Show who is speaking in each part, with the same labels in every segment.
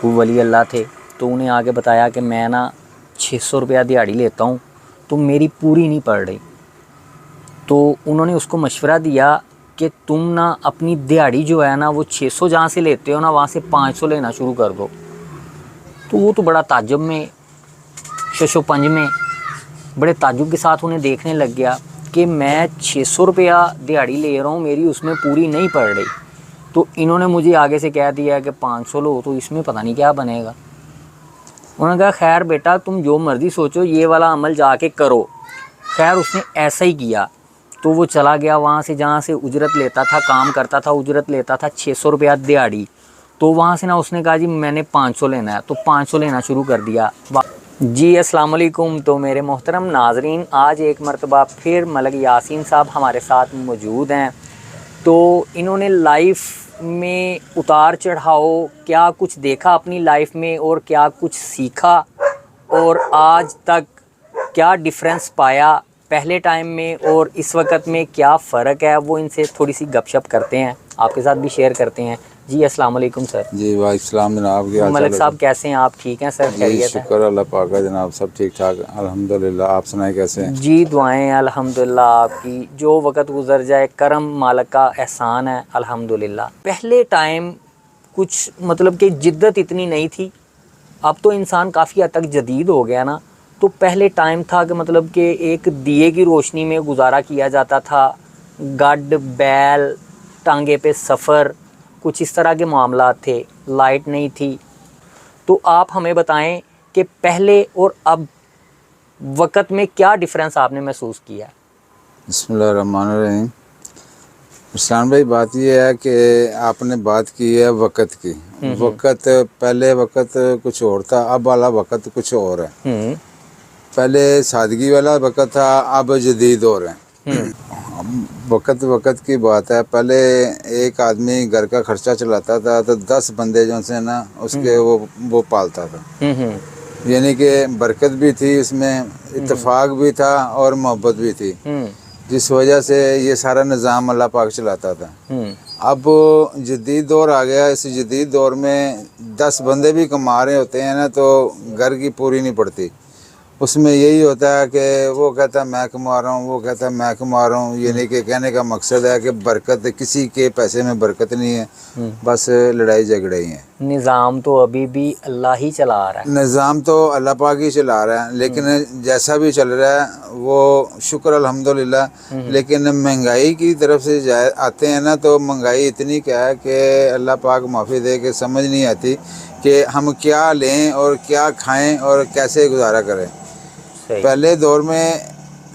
Speaker 1: वो वली अल्लाह थे, तो उन्हें आगे बताया कि मैं ना 600 रुपया दिहाड़ी लेता हूँ, तो मेरी पूरी नहीं पड़ रही। तो उन्होंने उसको मशवरा दिया कि तुम ना अपनी दिहाड़ी जो है ना वो 600 जहाँ से लेते हो ना वहाँ से 500 लेना शुरू कर दो। तो वो तो बड़ा ताज्जुब में, शशोपंज में बड़े ताज्जुब के साथ उन्हें देखने लग गया कि मैं 600 रुपया दिहाड़ी ले रहा हूँ, मेरी उसमें पूरी नहीं पड़ रही। तो इन्होंने मुझे आगे से कह दिया कि 500 लो, तो इसमें पता नहीं क्या बनेगा। उन्होंने कहा खैर बेटा तुम जो मर्ज़ी सोचो, ये वाला अमल जाके करो। खैर उसने ऐसा ही किया। तो वो चला गया वहाँ से जहाँ से उजरत लेता था, काम करता था, उजरत लेता था 600 रुपया दिहाड़ी। तो वहाँ से ना उसने कहा जी मैंने 500 लेना है, तो 500 लेना शुरू कर दिया। जी अस्सलाम वालेकुम। तो मेरे मोहतरम नाजरीन, आज एक मरतबा फिर मलक यासीन साहब हमारे साथ मौजूद हैं। तो इन्होंने लाइफ में उतार चढ़ाव क्या कुछ देखा अपनी लाइफ में और क्या कुछ सीखा, और आज तक क्या डिफरेंस पाया पहले टाइम में और इस वक्त में क्या फ़र्क है, वो इनसे थोड़ी सी गपशप करते हैं, आपके साथ भी शेयर करते हैं। जी अस्सलाम वालेकुम सर।
Speaker 2: जी वालेकुम जनाब, क्या
Speaker 1: मलक साहब कैसे हैं आप? ठीक हैं सर?
Speaker 2: जी
Speaker 1: खैरियत है?
Speaker 2: शुक्र अल्लाह पाक का जनाब, सब ठीक ठाक अल्हम्दुलिल्लाह। आप सुनाए कैसे हैं?
Speaker 1: जी दुआएं अल्हम्दुलिल्लाह आपकी। जो वक्त गुजर जाए करम मालिक का एहसान है अल्हम्दुलिल्लाह। पहले टाइम कुछ मतलब कि जिद्दत इतनी नहीं थी, अब तो इंसान काफ़ी हद तक जदीद हो गया ना। तो पहले टाइम था कि मतलब कि एक दिए की रोशनी में गुजारा किया जाता था, गड बैल टांगे पे सफ़र, कुछ इस तरह के मामला थे, लाइट नहीं थी। तो आप हमें बताएं कि पहले और अब वक़्त में क्या डिफरेंस आपने महसूस किया है?
Speaker 2: बिस्मिल्लाहिर्रहमानिर्रहीम। इरशान भाई, बात यह है कि आपने बात की है वक़्त की। वक़्त पहले वक़्त कुछ और था, अब वाला वक़्त कुछ और है। पहले सादगी वाला वक़्त था, अब जदीद दौर है। वक़्त की बात है, पहले एक आदमी घर का खर्चा चलाता था तो 10 बंदे जो से ना उसके वो पालता था। यानी कि बरकत भी थी उसमें, इत्तेफाक भी था और मोहब्बत भी थी, जिस वजह से ये सारा निज़ाम अल्लाह पाक चलाता था। अब जदीद दौर आ गया। इस जदीद दौर में 10 बंदे भी कमा रहे होते हैं ना तो घर की पूरी नहीं पड़ती। उसमें यही होता है कि वो कहता है मैं कमा रहा हूँ, वो कहता है मैं कमा रहा हूँ। यानी कि कहने का मकसद है कि बरकत, किसी के पैसे में बरकत नहीं है, बस लड़ाई झगड़े ही हैं।
Speaker 1: निज़ाम तो अभी भी अल्लाह ही चला रहा है।
Speaker 2: निज़ाम तो अल्लाह पाक ही चला रहा है, लेकिन जैसा भी चल रहा है वो शुक्र अल्हम्दुलिल्लाह। लेकिन महंगाई की तरफ से आते हैं ना तो महंगाई इतनी क्या है कि अल्लाह पाक माफ़ी दे के समझ नहीं आती कि हम क्या लें और क्या खाएं और कैसे गुजारा करें। पहले दौर में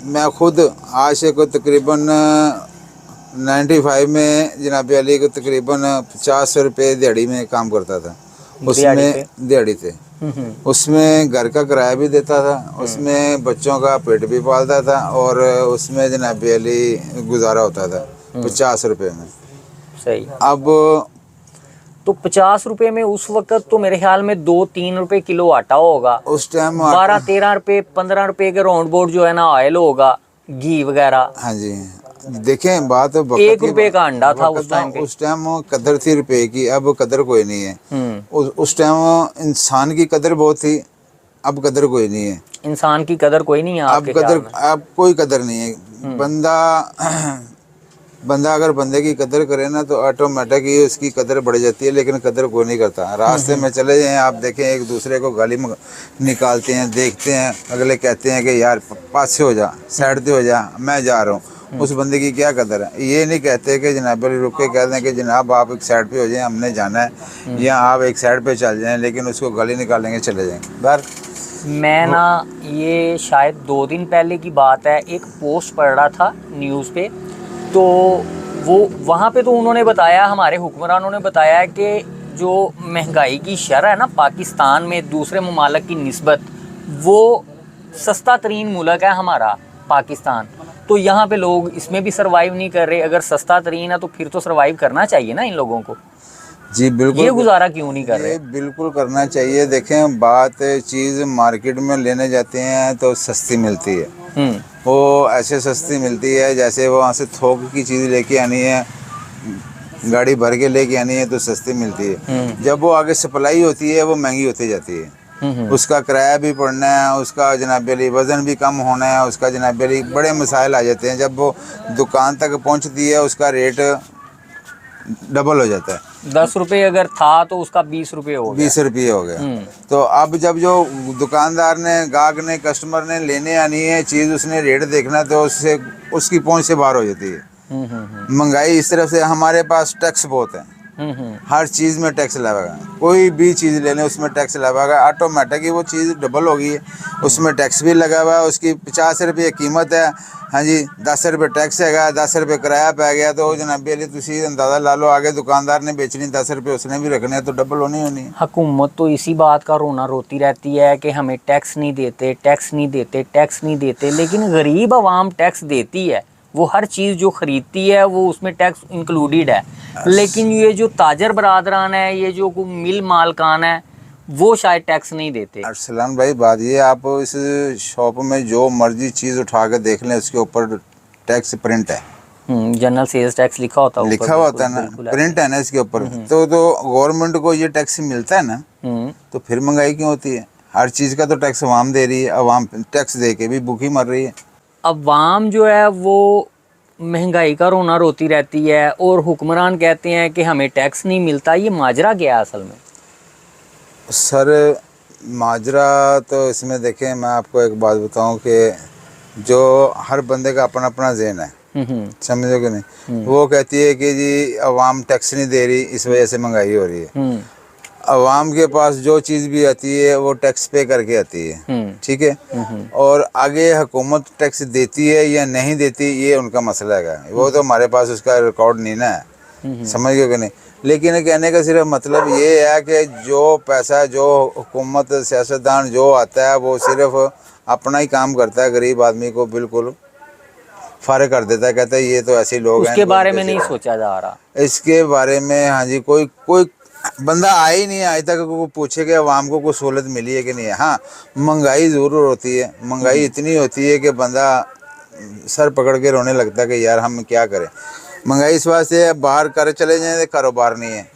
Speaker 2: मैं खुद आज से को तकरीबन 95 में जनाब अली को तकरीबन 50 रुपये दिहाड़ी में काम करता था। उसमें दिहाड़ी थे, उसमें घर का किराया भी देता था, उसमें बच्चों का पेट भी पालता था और उसमें जनाब अली गुजारा होता था 50 रुपये में।
Speaker 1: सही।
Speaker 2: अब
Speaker 1: तो 50 रुपये में उस वक्त तो मेरे ख्याल में 2-3 रुपये किलो आटा होगा,
Speaker 2: उस टाइम
Speaker 1: 12-13 रुपये 15 रुपये के राउंड बोर्ड जो है ना ऑयल होगा, घी वगैरह।
Speaker 2: हाँ जी, देखें बात
Speaker 1: 1 रुपये का अंडा था उस टाइम पे।
Speaker 2: उस टाइम कदर थी रुपए की, अब कदर कोई नहीं है। उस टाइम इंसान की कदर बहुत थी, अब कदर कोई नहीं है।
Speaker 1: इंसान की कदर कोई नहीं है
Speaker 2: अब
Speaker 1: आपके ख्याल में?
Speaker 2: अब कोई कदर नहीं है। बंदा अगर बंदे की कदर करे ना तो ऑटोमेटिक ही उसकी कदर बढ़ जाती है, लेकिन कदर कोई नहीं करता। रास्ते में चले जाएं आप देखें, एक दूसरे को गाली निकालते हैं, देखते हैं, अगले कहते हैं कि यार पास से हो जा, साइड से हो जा, मैं जा रहा हूँ। उस बंदे की क्या कदर है? ये नहीं कहते कि जनाब रुक के कहते हैं कि जनाब आप एक साइड पे हो जाएं, हमने जाना है, या आप एक साइड पे चल जाएं, लेकिन उसको गाली निकालेंगे चले जाएंगे बाहर।
Speaker 1: मैं ना ये शायद 2 दिन पहले की बात है, एक पोस्ट पढ़ रहा था न्यूज़ पे। तो वो वहाँ पे तो उन्होंने बताया, हमारे हुक्मरानों ने बताया कि जो महंगाई की शरह है ना पाकिस्तान में दूसरे ममालिक की निस्बत, वो सस्ता तरीन मुल्क है हमारा पाकिस्तान। तो यहाँ पे लोग इसमें भी सर्वाइव नहीं कर रहे। अगर सस्ता तरीन है तो फिर तो सर्वाइव करना चाहिए ना इन लोगों को।
Speaker 2: जी बिल्कुल,
Speaker 1: ये गुजारा क्यों नहीं कर रहे?
Speaker 2: बिल्कुल करना चाहिए। देखें बात, चीज़ मार्केट में लेने जाते हैं तो सस्ती मिलती है, वो ऐसे सस्ती मिलती है जैसे वो वहाँ से थोक की चीज़ लेके आनी है, गाड़ी भर के लेके आनी है तो सस्ती मिलती है, जब वो आगे सप्लाई होती है वो महंगी होती जाती है। उसका किराया भी पड़ना है, उसका जनाब अली वज़न भी कम होना है, उसका जनाब अली बड़े मसाइल आ जाते हैं। जब वो दुकान तक पहुंचती है उसका रेट डबल हो जाता है।
Speaker 1: 10 रुपये अगर था तो उसका 20 रुपये हो गया।
Speaker 2: 20 रुपये हो गया। तो अब जब जो दुकानदार ने, गाहक ने, कस्टमर ने लेने आनी है चीज़, उसने रेट देखना है, तो उससे उसकी पहुंच से बाहर हो जाती है। महंगाई इस तरफ से, हमारे पास टैक्स बहुत है, हर चीज़ में टैक्स लगेगा, कोई भी चीज़ ले लें उसमें टैक्स लगेगा। ऑटोमेटिक ही वो चीज़ डबल हो गई है, उसमें टैक्स भी लगा हुआ है। उसकी 50 रुपये कीमत है, हाँ जी, 10 रुपये टैक्स हैगा, 10 रुपये किराया पै गया, तो जनाब अली तुसी अंदाज़ा ला लो, आगे दुकानदार ने बेचनी 10 रुपये उसने भी रखने हैं, तो डबल होनी है।
Speaker 1: हुकूमत तो इसी बात का रोना रोती रहती है कि हमें टैक्स नहीं देते, टैक्स नहीं देते, टैक्स नहीं देते, लेकिन गरीब आवाम टैक्स देती है। वो हर चीज़ जो ख़रीदती है वो उसमें टैक्स इंक्लूडेड है, लेकिन ये जो ताजर बरादरान है, ये जो मिल मालकान है, वो शायद टैक्स नहीं देते।
Speaker 2: अरसलान भाई, बात ये, आप इस शॉप में जो मर्जी चीज़ उठा के देख लें, उसके ऊपर टैक्स प्रिंट है,
Speaker 1: जनरल सेल्स टैक्स लिखा होता है,
Speaker 2: लिखा हुआ होता है ना, प्रिंट है ना इसके ऊपर। तो गवर्नमेंट को ये टैक्स मिलता है ना, तो फिर महंगाई क्यों होती है? हर चीज़ का तो टैक्स अवाम दे रही है, अवाम टैक्स दे के भी भूखी मर रही है।
Speaker 1: अवाम जो है वो महंगाई का रोना रोती रहती है और हुक्मरान कहते हैं कि हमें टैक्स नहीं मिलता। ये माजरा क्या है असल में?
Speaker 2: सर माजरा तो इसमें देखें, मैं आपको एक बात बताऊं कि जो हर बंदे का अपना अपना ज़हन है, समझो कि नहीं। वो कहती है कि जी अवाम टैक्स नहीं दे रही, इस वजह से महंगाई हो रही है। अवाम के पास जो चीज़ भी आती है वो टैक्स पे करके आती है, ठीक है। और आगे हुकूमत टैक्स देती है या नहीं देती, ये उनका मसला है, वो तो हमारे पास उसका रिकॉर्ड नहीं ना है, समझ गए कि नहीं। लेकिन कहने का सिर्फ मतलब ये है कि जो पैसा, जो हुकूमत, सियासतदान जो आता है, वो सिर्फ अपना ही काम करता है, गरीब आदमी को बिल्कुल फारे कर देता है, कहता है ये तो ऐसे लोग हैं।
Speaker 1: उसके बारे में नहीं सोचा जा रहा,
Speaker 2: इसके बारे में, हाँ जी, कोई बंदा आया ही नहीं है आज तक को पूछे कि अवाम को कोई सहूलत मिली है कि नहीं है। हाँ, महंगाई ज़रूर होती है, महंगाई इतनी होती है कि बंदा सर पकड़ के रोने लगता है कि यार हम क्या करें। महंगाई इस वास्ते है, बाहर कर चले जाए, कारोबार नहीं है,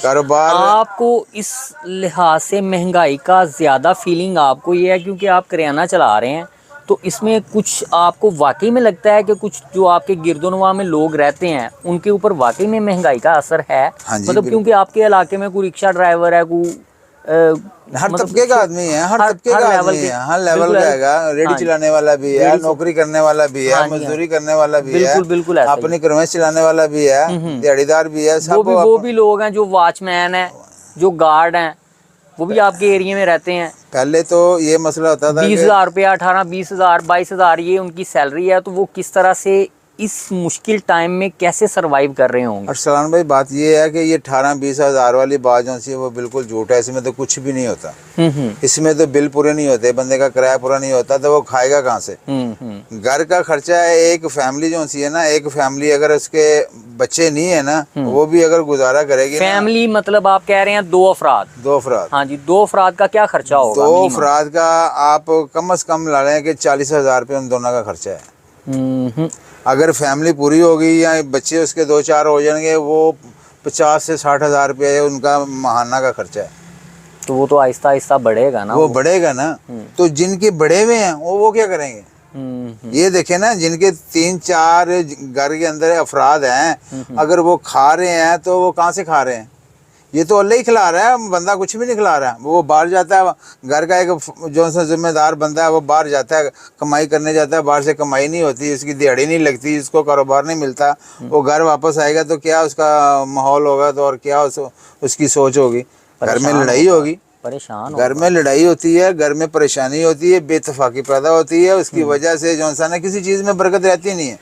Speaker 2: कारोबार।
Speaker 1: आपको इस लिहाज से महंगाई का ज़्यादा फीलिंग आपको ये है क्योंकि आप करियाना चला रहे हैं, तो इसमें कुछ आपको वाकई में लगता है कि कुछ जो आपके गिरदोनवा में लोग रहते हैं उनके ऊपर वाकई में महंगाई का असर है?
Speaker 2: हाँ जी,
Speaker 1: मतलब क्योंकि आपके इलाके में कोई रिक्शा ड्राइवर है, कोई
Speaker 2: हर तबके का आदमी है, हर तबके का आदमी है, हर लेवल का है। रेडी चलाने वाला भी है, नौकरी करने वाला भी है, मजदूरी करने वाला भी है,
Speaker 1: बिल्कुल
Speaker 2: अपनी क्रमेश चलाने वाला भी है, दिहाड़ीदार भी है, सब
Speaker 1: वो भी लोग हैं, जो वॉचमैन है, जो गार्ड हैं, वो भी आपके एरिया में रहते हैं।
Speaker 2: पहले तो ये मसला होता था
Speaker 1: 20,000 रुपया, 18, 20,000, 22,000 ये उनकी सैलरी है, तो वो किस तरह से इस मुश्किल टाइम में कैसे सरवाइव कर रहे होंगे?
Speaker 2: अरसलान भाई, बात ये है कि ये 18-20 हज़ार वाली बात जो सी है वो बिल्कुल झूठ है। इसमें तो कुछ भी नहीं होता, इसमें तो बिल पूरे नहीं होते, बंदे का किराया पूरा नहीं होता, तो वो खाएगा कहाँ से? घर का खर्चा है, एक फैमिली जो सी है ना, एक फैमिली अगर उसके बच्चे नहीं है ना, वो भी अगर गुजारा करेगी।
Speaker 1: फैमिली मतलब आप कह रहे हैं 2 अफराद?
Speaker 2: 2 अफराद,
Speaker 1: हाँ जी। 2 अफराद का क्या खर्चा होगा?
Speaker 2: 2 अफराद का आप कम से कम ला लें कि 40,000 रुपये उन दोनों का खर्चा है। अगर फैमिली पूरी होगी या बच्चे उसके 2-4 हो जाएंगे, वो 50 से 60 हज़ार रुपये उनका माहाना का खर्चा है।
Speaker 1: तो वो तो आहिस्ता आहिस्ता बढ़ेगा ना,
Speaker 2: वो बढ़ेगा ना। तो जिनके बड़े हुए हैं वो क्या करेंगे? ये देखें ना, जिनके 3-4 घर के अंदर अफराद हैं, अगर वो खा रहे हैं तो वो कहाँ से खा रहे हैं? ये तो अल्लाह ही खिला रहा है, बंदा कुछ भी नहीं खिला रहा है। वो बाहर जाता है, घर का एक जो सा जिम्मेदार बंदा है वो बाहर जाता है, कमाई करने जाता है, बाहर से कमाई नहीं होती, उसकी दिहाड़ी नहीं लगती, उसको कारोबार नहीं मिलता, वो घर वापस आएगा तो क्या उसका माहौल होगा, तो और क्या उसकी सोच होगी? घर में लड़ाई होगी,
Speaker 1: परेशान,
Speaker 2: घर में लड़ाई होती है, घर में परेशानी होती है, बेतफाकी पैदा होती है, उसकी वजह से जो इंसान है किसी चीज़ में बरकत रहती नहीं है।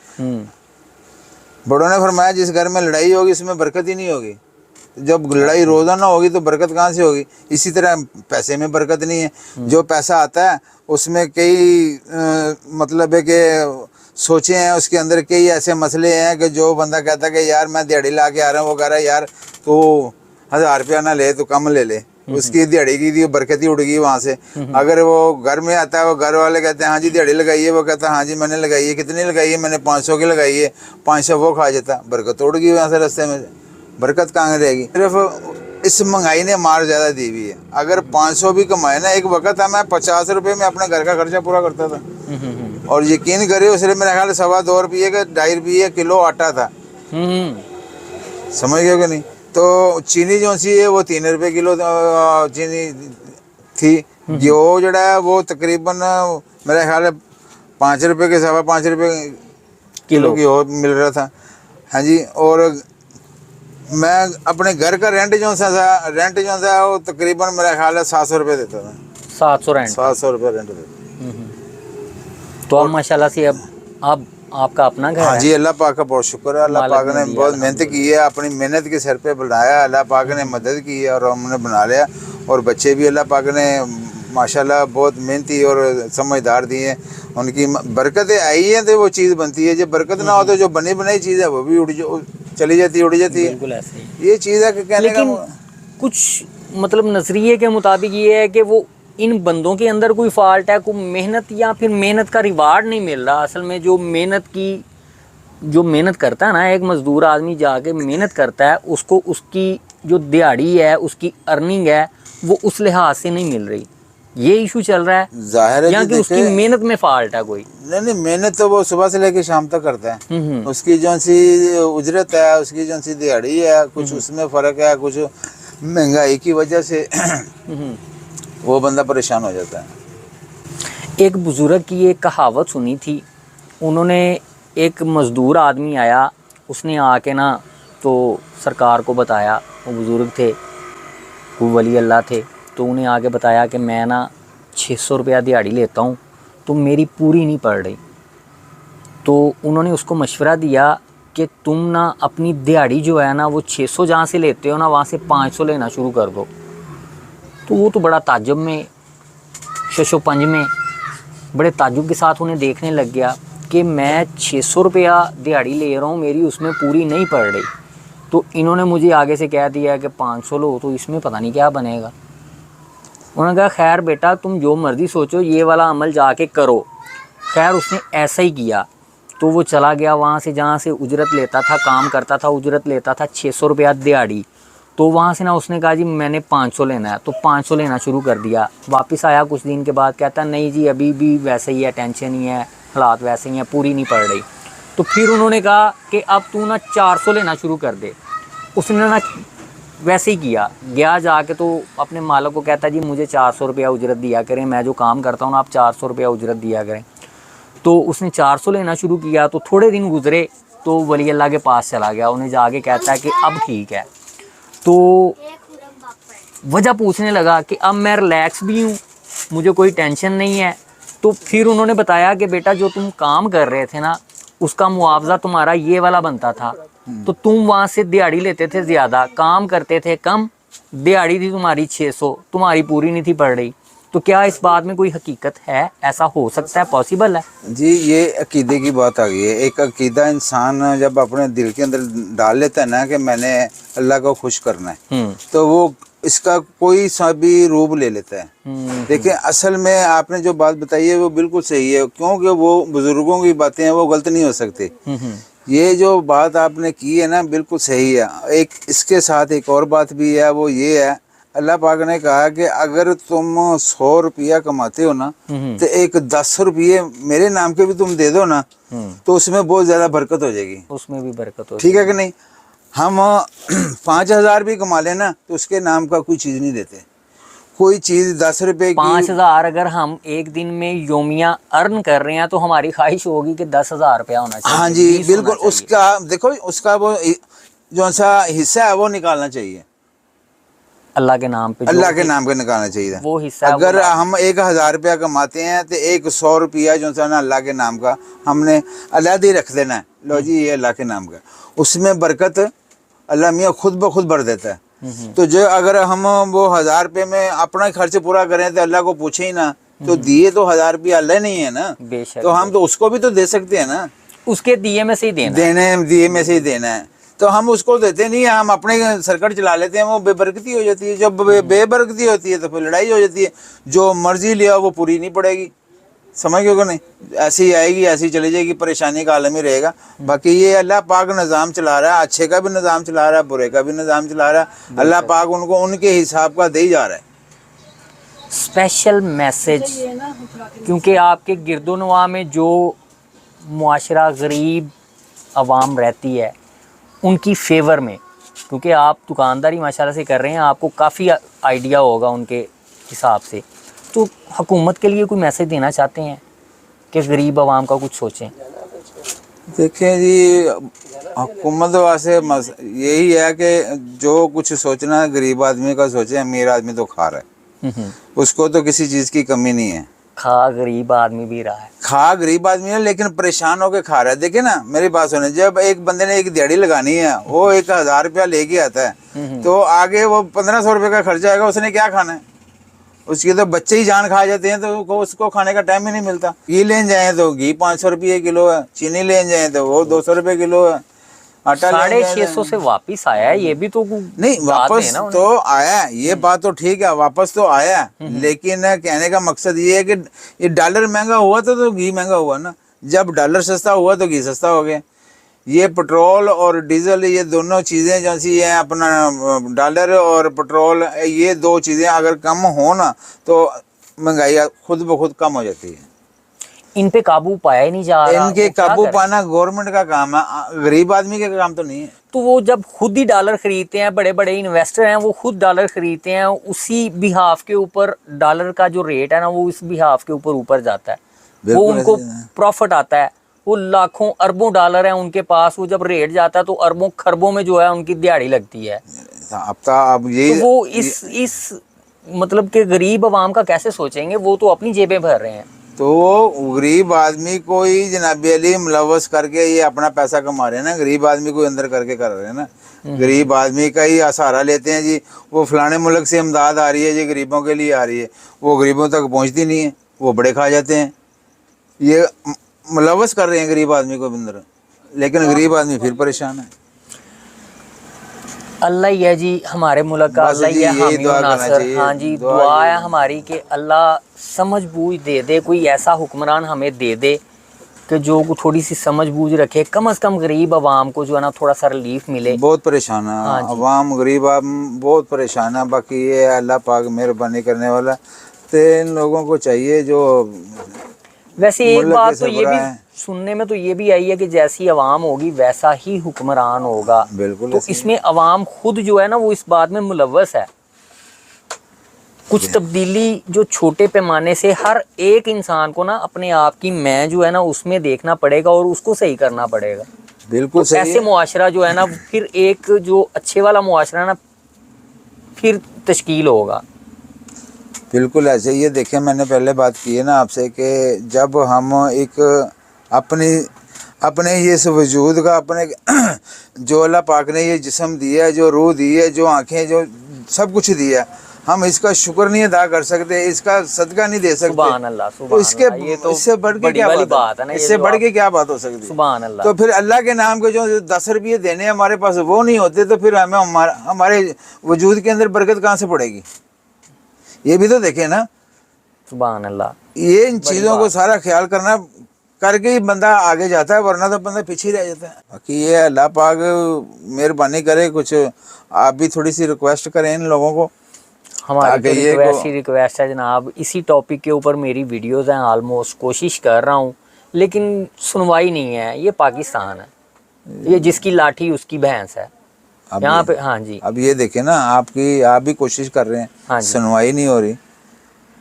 Speaker 2: बड़ों ने फरमाया जिस घर में लड़ाई होगी उसमें बरकत ही नहीं होगी। जब लड़ाई रोज़ाना होगी तो बरकत कहाँ से होगी? इसी तरह पैसे में बरकत नहीं है। जो पैसा आता है उसमें कई मतलब है कि सोचे हैं, उसके अंदर कई ऐसे मसले हैं कि जो बंदा कहता है कि यार मैं दिहाड़ी ला के आ रहा हूँ, वो कह रहा है यार तो 1000 रुपया ना ले तो कम ले ले, उसकी दिहाड़ी की थी बरकत ही उड़ गई वहाँ से। अगर वो घर में आता है, वो घर वाले कहते हैं हाँ जी दिहाड़ी लगाई है, वो कहता है हाँ जी मैंने लगाई है, कितनी लगाई है, मैंने 500 की लगाई है, 500 वो खा जाता, बरकत उड़ गई वहाँ से रास्ते में, बरकत कहाँ रहेगी। सिर्फ इस महंगाई ने मार ज़्यादा दी हुई है। अगर 500 भी कमाए ना, एक वक्त है मैं 50 रुपये में अपने घर का खर्चा पूरा करता था, और यकीन करिए उसने मेरे ख्याल 2.25 रुपये का 2.5 रुपये किलो आटा था, समझ गए कि नहीं। तो चीनी जो सी है वो 3 रुपये किलो चीनी थी, घ्यो जड़ा है वो तकरीबन मेरे ख्याल 5 रुपये के 5.25 रुपये किलो घ्यो मिल रहा था। हाँ जी, और मैं अपने घर का रेंट जो था वो तकरीबन मेरा ख्याल है 700 रुपये देता था। 700 रुपये रेंट देता।
Speaker 1: तो अब माशाल्लाह से अब आपका अपना घर
Speaker 2: हाँ
Speaker 1: है।
Speaker 2: जी, अल्लाह पाक का बहुत शुक्र है। अल्लाह पाक ने बहुत मेहनत की है, अपनी मेहनत के सर पे बनाया, अल्लाह पाक ने मदद की है और हमने बना लिया। और बच्चे भी अल्लाह पाक ने माशाल्लाह बहुत मेहनती और समझदार दिए हैं, उनकी बरकतें आई हैं तो वो चीज़ बनती है। जब बरकत ना हो तो जो बनी बनाई चीज़ है वो भी चली जाती है, उड़ जाती है।
Speaker 1: बिल्कुल ऐसे ही।
Speaker 2: ये चीज़ है कि कहने
Speaker 1: लेकिन कुछ मतलब नजरिए के मुताबिक ये है कि वो इन बंदों के अंदर कोई फॉल्ट है, कोई मेहनत या फिर मेहनत का रिवार्ड नहीं मिल रहा। असल में जो मेहनत करता है ना, एक मजदूर आदमी जाके मेहनत करता है, उसको उसकी जो दिहाड़ी है, उसकी अर्निंग है, वो उस लिहाज से नहीं मिल रही। ये इशू चल रहा है
Speaker 2: जाहिर है
Speaker 1: या कि उसकी मेहनत में फॉल्ट है कोई?
Speaker 2: नहीं, मेहनत तो वो सुबह से लेकर शाम तक करता है। उसकी जो सी उजरत है, उसकी जो सी दिहाड़ी है, कुछ उसमें फ़र्क है, कुछ महंगाई की वजह से वो बंदा परेशान हो जाता है।
Speaker 1: एक बुजुर्ग की एक कहावत सुनी थी, उन्होंने एक मज़दूर आदमी आया, उसने आके ना तो सरकार को बताया, वो बुज़ुर्ग थे, वो वली अल्लाह थे, तो उन्हें आके बताया कि मैं ना 600 रुपया दिहाड़ी लेता हूँ, तो मेरी पूरी नहीं पड़ रही। तो उन्होंने उसको मशवरा दिया कि तुम ना अपनी दिहाड़ी जो है ना वो 600 जहाँ से लेते हो ना, वहाँ से 500 लेना शुरू कर दो। तो वो तो बड़ा ताज्जुब में, शशोपंज में बड़े ताज्जुब के साथ उन्हें देखने लग गया कि मैं 600 रुपया दिहाड़ी ले रहा हूँ, मेरी उसमें पूरी नहीं पड़ रही। तो इन्होंने मुझे आगे से कह दिया कि 500 लो, तो इसमें पता नहीं क्या बनेगा। उन्होंने कहा खैर बेटा तुम जो मर्ज़ी सोचो, ये वाला अमल जाके करो। खैर उसने ऐसा ही किया। तो वो चला गया वहाँ से, जहाँ से उजरत लेता था, काम करता था, उजरत लेता था 600 रुपया दिहाड़ी। तो वहाँ से ना उसने कहा जी मैंने 500 लेना है, तो 500 लेना शुरू कर दिया। वापस आया कुछ दिन के बाद, कहता नहीं जी अभी भी वैसे ही है, टेंशन ही है, हालात वैसे ही हैं, पूरी नहीं पड़ रही। तो फिर उन्होंने कहा कि अब तू ना 400 लेना शुरू कर दे। उसने ना वैसे ही किया, गया जाके तो अपने मालिक को कहता जी मुझे 400 रुपया उजरत दिया करें, मैं जो काम करता हूँ ना आप 400 रुपया उजरत दिया करें। तो उसने 400 लेना शुरू किया। तो थोड़े दिन गुजरे तो वली अल्लाह के पास चला गया, उन्हें जाके कहता है कि अब ठीक है। तो वजह पूछने लगा कि अब मैं रिलैक्स भी हूँ, मुझे कोई टेंशन नहीं है। तो फिर उन्होंने बताया कि बेटा जो तुम काम कर रहे थे ना, उसका मुआवजा तुम्हारा ये वाला बनता था, तो तुम वहाँ से दिहाड़ी लेते थे ज़्यादा, काम करते थे कम, दिहाड़ी थी तुम्हारी 600, तुम्हारी पूरी नहीं थी पड़ रही। तो क्या इस बात में कोई हकीकत है, ऐसा हो सकता है, पॉसिबल है?
Speaker 2: जी ये अकीदे की बात आ गई है। एक अकीदा इंसान जब अपने दिल के अंदर डाल लेता है ना कि मैंने अल्लाह को खुश करना है, तो वो इसका कोई सा भी रूप ले लेता है। देखिए असल में आपने जो बात बताई है वो बिल्कुल सही है, क्योंकि वो बुजुर्गों की बातें हैं, वो गलत नहीं हो सकती। ये जो बात आपने की है ना बिल्कुल सही है। एक इसके साथ एक और बात भी है, वो ये है अल्लाह पाक ने कहा कि अगर तुम 100 रुपया कमाते हो ना, तो एक 10 रुपये मेरे नाम के भी तुम दे दो ना, तो उसमें बहुत ज्यादा बरकत हो जाएगी, उसमें भी बरकत हो, ठीक है कि नहीं। हम 5000 भी कमा लेना तो उसके नाम का कोई चीज नहीं देते, कोई चीज 10 रुपए की।
Speaker 1: 5000 अगर हम एक दिन में योमिया अर्न कर रहे हैं तो हमारी ख्वाहिश होगी कि 10,000 रुपया होना चाहिए।
Speaker 2: हाँ जी बिल्कुल, उसका देखो उसका वो जो सा हिस्सा है वो निकालना चाहिए,
Speaker 1: अल्लाह के नाम पे,
Speaker 2: अल्लाह के नाम पे निकालना चाहिए
Speaker 1: वो हिस्सा।
Speaker 2: अगर हम 1000 रुपया कमाते हैं तो 100 रुपया जो सा ना अल्लाह के नाम का हमने अलग ही रख देना है, लो जी ये अल्लाह के नाम का, उसमें बरकत अल्लाह मियाँ खुद ब खुद भर देता है। तो जो अगर हम वो 1000 रुपये में अपना खर्च पूरा करें तो अल्लाह को पूछे ही ना, तो दिए तो 1000 रुपया अल्लाह नहीं है ना, तो हम तो उसको भी तो दे सकते हैं ना,
Speaker 1: उसके दिए में से ही देना,
Speaker 2: दिए में से ही देना है। तो हम उसको देते नहीं है, हम अपने सर्कट चला लेते हैं, वो बेबरकती हो जाती है। जब बेबरकती होती है तो फिर लड़ाई हो जाती है, जो मर्जी लिया वो पूरी नहीं पड़ेगी। समझ गए नहीं, ऐसी ही आएगी, ऐसी ही चली जाएगी, परेशानी का आलम ही रहेगा। बाकी ये अल्लाह पाक निज़ाम चला रहा है, अच्छे का भी निज़ाम चला रहा है, बुरे का भी निज़ाम चला रहा है। अल्लाह पाक उनको उनके हिसाब का दे ही जा रहा है।
Speaker 1: स्पेशल मैसेज, क्योंकि आपके गिरदोनवा में जो मुआशरा गरीब आवाम रहती है उनकी फेवर में, क्योंकि आप दुकानदारी माशाल्लाह से कर रहे हैं, आपको काफ़ी आइडिया होगा उनके हिसाब से, तो हुकूमत के लिए कोई मैसेज देना चाहते हैं कि गरीब आवाम का कुछ सोचें?
Speaker 2: देखें जी, हुकूमत वास्ते यही है कि जो कुछ सोचना है गरीब आदमी का सोचे, अमीर आदमी तो खा रहा है, उसको तो किसी चीज़ की कमी नहीं है।
Speaker 1: खा गरीब आदमी भी रहा है,
Speaker 2: खा गरीब आदमी है लेकिन परेशान होकर खा रहा है। देखिए ना, मेरी बात सुने, जब एक बंदे ने एक दिहाड़ी लगानी है, वो 1000 रुपया लेके आता है, तो आगे वो 1500 रुपये का खर्चा आएगा, उसने क्या खाना है? उसके तो बच्चे ही जान खा जाते हैं, तो उसको खाने का टाइम ही नहीं मिलता। घी लेने जाए तो घी 500 रुपये किलो है, चीनी लेने जाए तो वो 200 रुपये किलो है, आटा
Speaker 1: 650 से वापिस आया है, ये भी तो
Speaker 2: नहीं वापस तो आया, ये बात तो ठीक है, वापस तो आया, लेकिन कहने का मकसद ये है कि ये डॉलर महंगा हुआ तो घी महंगा हुआ ना। जब डॉलर सस्ता हुआ तो घी सस्ता हो गया। ये पेट्रोल और डीजल, ये दोनों चीज़ें जैसी हैं, अपना डॉलर और पेट्रोल, ये दो चीज़ें अगर कम हो ना तो महंगाई खुद ब खुद कम हो जाती है।
Speaker 1: इन पे काबू पाया ही नहीं जा रहा।
Speaker 2: इनके काबू पाना गवर्नमेंट का काम है, गरीब आदमी का काम तो नहीं है।
Speaker 1: तो वो जब खुद ही डॉलर खरीदते हैं, बड़े बड़े इन्वेस्टर हैं, वो खुद डॉलर खरीदते हैं, उसी बिहाफ के ऊपर डॉलर का जो रेट है ना, वो इस बिहाफ के ऊपर जाता है, वो उनको प्रॉफिट आता है। वो लाखों अरबों डॉलर हैं उनके पास, वो जब रेट जाता है तो अरबों खरबों में जो है उनकी दिहाड़ी लगती है।
Speaker 2: अब ये
Speaker 1: तो वो इस मतलब के गरीब आवाम का कैसे सोचेंगे? वो तो अपनी जेबें भर रहे हैं।
Speaker 2: तो गरीब आदमी को ही जनाब अली मुलव्वस करके ये अपना पैसा कमा रहे हैं ना, गरीब आदमी को अंदर करके कर रहे हैं ना। गरीब आदमी का ही सहारा लेते हैं जी, वो फलाने मुल्क से इमदाद आ रही है जी, गरीबों के लिए आ रही है, वो गरीबों तक पहुंचती नहीं है, वो बड़े खा जाते हैं। ये मुलव्वस कर रहे हैं गरीब आदमी को अंदर, लेकिन गरीब आदमी फिर परेशान है।
Speaker 1: अल्लाह ही है जी हमारे मुल्क का, अल्लाह ही है हामी और नासर। हाँ जी, दुआ है हमारी कि अल्लाह समझ बूझ दे दे, कोई ऐसा हुक्मरान हमें दे दे कि जो थोड़ी सी समझ बूझ रखे, कम से कम गरीब आवाम को जो है ना थोड़ा सा रिलीफ मिले।
Speaker 2: बहुत परेशान है आवाम, गरीब आवाम बहुत परेशान है। बाकी ये अल्लाह पाक मेहरबानी करने वाला, तो इन लोगों को चाहिए जो।
Speaker 1: वैसे एक बात तो ये भी सुनने में तो ये भी आई है कि जैसी अवाम होगी वैसा ही हुक्मरान होगा।
Speaker 2: बिल्कुल।
Speaker 1: तो इसमें अवाम खुद जो है ना वो इस बात में मुलव्वस है। कुछ तब्दीली जो छोटे पैमाने से हर एक इंसान को ना अपने आप की मैं जो है ना उसमें देखना पड़ेगा और उसको सही करना पड़ेगा।
Speaker 2: बिल्कुल
Speaker 1: तो ऐसे मुआशरा जो है ना फिर एक जो अच्छे वाला मुआशरा ना फिर तश्कील होगा।
Speaker 2: बिल्कुल ऐसे। ये देखें, मैंने पहले बात की है ना आपसे कि जब हम एक अपने ये वजूद का, अपने जो अल्लाह पाक ने ये जिस्म दिया है, जो रूह दी है, जो आँखें, जो सब कुछ दिया, हम इसका शुक्र नहीं अदा कर सकते, इसका सदका नहीं दे सकते।
Speaker 1: सुभान अल्लाह, सुभान
Speaker 2: तो इसके
Speaker 1: अल्लाह, ये तो
Speaker 2: इससे बढ़ के क्या बात है ना, इससे बढ़ के क्या बात हो सकती है?
Speaker 1: सुभान अल्लाह।
Speaker 2: तो फिर अल्लाह के नाम के जो 10 रुपये देने हमारे पास वो नहीं होते, तो फिर हमें हमारे वजूद के अंदर बरकत कहाँ से पड़ेगी? ये भी तो देखें ना।
Speaker 1: सुभान अल्लाह।
Speaker 2: ये इन चीज़ों को सारा ख्याल करना करके ही बंदा आगे जाता है, वरना तो बंदा पीछे रह जाता है। बाकी ये अल्लाह पाक मेहरबानी करे, कुछ आप भी थोड़ी सी रिक्वेस्ट करें इन लोगों को।
Speaker 1: हमारी तो रिक्वेस्ट है जनाब, इसी टॉपिक के ऊपर मेरी वीडियोज़ हैं, ऑलमोस्ट कोशिश कर रहा हूँ लेकिन सुनवाई नहीं है। ये पाकिस्तान है, ये जिसकी लाठी उसकी भैंस है यहाँ पे। हाँ जी,
Speaker 2: अब ये देखें ना, आप भी कोशिश कर रहे हैं,
Speaker 1: हाँ
Speaker 2: सुनवाई नहीं हो रही।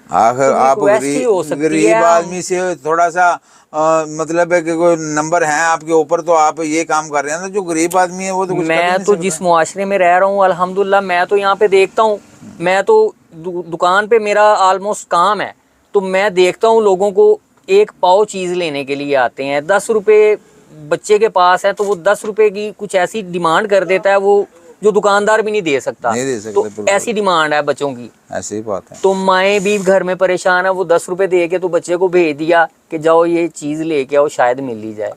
Speaker 2: आखिर आप गरीब आदमी से थोड़ा सा मतलब है कि कोई नंबर है आपके ऊपर, तो आप ये काम कर रहे हैं ना। जो गरीब आदमी है वो तो कुछ
Speaker 1: मैं तो जिस मुआशरे में रह रहा हूँ अल्हम्दुलिल्लाह, मैं तो यहाँ पे देखता हूँ, मैं तो दुकान पे मेरा ऑलमोस्ट काम है, तो मैं देखता हूँ लोगों को एक पाव चीज़ लेने के लिए आते हैं, 10 रुपये बच्चे के पास है तो वो 10 रुपये की कुछ ऐसी डिमांड कर देता है वो जो दुकानदार भी नहीं दे सकता। तो ऐसी डिमांड है बच्चों की,
Speaker 2: ऐसी बात है।
Speaker 1: तो माएँ भी घर में परेशान है, वो 10 रुपये दे के तो बच्चे को भेज दिया कि जाओ ये चीज़ लेके आओ, शायद मिल ही जाए।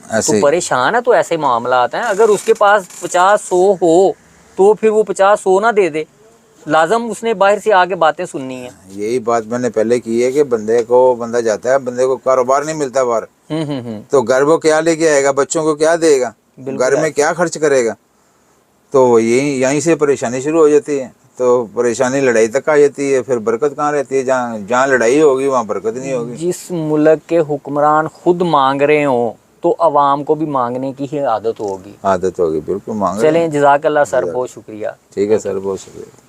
Speaker 2: ऐसे
Speaker 1: तो
Speaker 2: ही।
Speaker 1: परेशान है तो ऐसे मामला आता है। अगर उसके पास 50-100 हो तो फिर वो 50-100 ना दे दे, लाजम उसने बाहर से आके बातें सुननी है।
Speaker 2: यही बात मैंने पहले की है कि बंदा जाता है, बंदे को कारोबार नहीं मिलता बाहर, तो घर वो क्या लेके आएगा, बच्चों को क्या देगा,
Speaker 1: बिल्कुल
Speaker 2: घर में क्या खर्च करेगा। तो यहीं से परेशानी शुरू हो जाती है। तो परेशानी लड़ाई तक आ जाती है, फिर बरकत कहाँ रहती है। जहाँ जहाँ लड़ाई होगी वहाँ बरकत नहीं होगी।
Speaker 1: जिस मुल्क के हुक्मरान खुद मांग रहे हो तो अवाम को भी मांगने की ही आदत होगी।
Speaker 2: आदत होगी, बिल्कुल मांग रहे
Speaker 1: चलें,
Speaker 2: हैं।
Speaker 1: जज़ाकल्लाह सर, बहुत शुक्रिया।
Speaker 2: ठीक है सर, बहुत शुक्रिया।